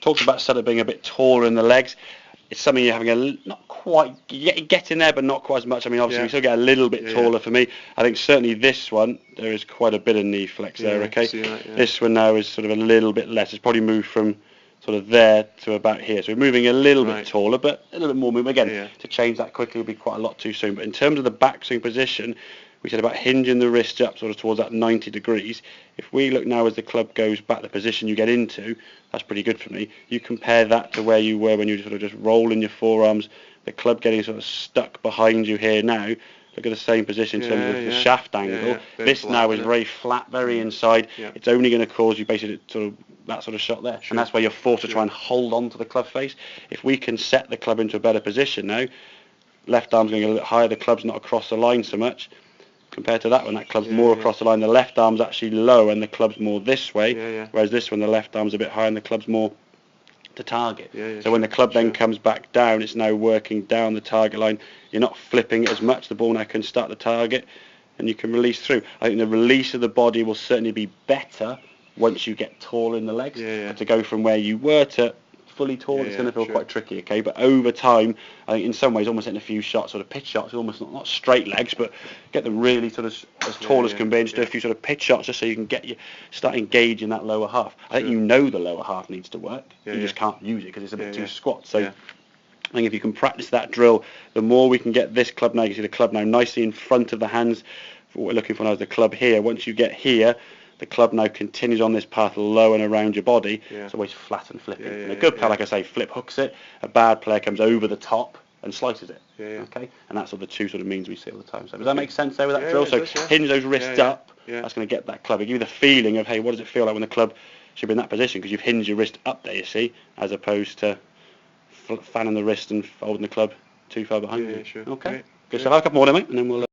talked about Sutter being a bit taller in the legs. It's something you're having not quite get in there, but not quite as much. I mean, obviously we still get a little bit taller for me. I think certainly this one there is quite a bit of knee flex there. Okay, this one now is sort of a little bit less. It's probably moved from sort of there to about here. So we're moving a little bit taller, but a little bit more movement. Again, to change that quickly would be quite a lot too soon. But in terms of the backswing position, we said about hinging the wrist up sort of towards that 90 degrees. If we look now as the club goes back, the position you get into, that's pretty good for me. You compare that to where you were when you were sort of just rolling your forearms, the club getting sort of stuck behind you here now. Look at the same position in terms of the shaft angle. This now is very flat, very inside. It's only going to cause you basically sort of that sort of shot there. And that's where you're forced to try and hold on to the club face. If we can set the club into a better position now, left arm's going a little bit higher, the club's not across the line so much. Compared to that one, that club's more across the line. The left arm's actually low and the club's more this way, whereas this one, the left arm's a bit higher and the club's more to target. So when the club then comes back down, it's now working down the target line. You're not flipping it as much. The ball now can start the target and you can release through. I think the release of the body will certainly be better once you get tall in the legs. But to go from where you were to fully tall, it's going to feel quite tricky, okay? But over time, I think in some ways, almost hitting a few shots, sort of pitch shots, almost not straight legs, but get them really sort of as tall as can be, and just do a few sort of pitch shots just so you can start engaging that lower half. I think you know the lower half needs to work. You just can't use it because it's a bit too squat. So I think if you can practice that drill, the more we can get this club now, you can see the club now nicely in front of the hands. For what we're looking for now is the club here. Once you get here, the club now continues on this path low and around your body. It's always flat and flipping. And a good player, like I say, flip hooks it. A bad player comes over the top and slices it. Okay, and that's all the two sort of means we see all the time. So does that make sense there with that drill? So hinge those wrists up. That's going to get that club. It give you the feeling of, hey, what does it feel like when the club should be in that position? Because you've hinged your wrist up there, you see, as opposed to fanning the wrist and folding the club too far behind you. Okay. Good stuff. I'll have a couple more then, mate, and then we'll.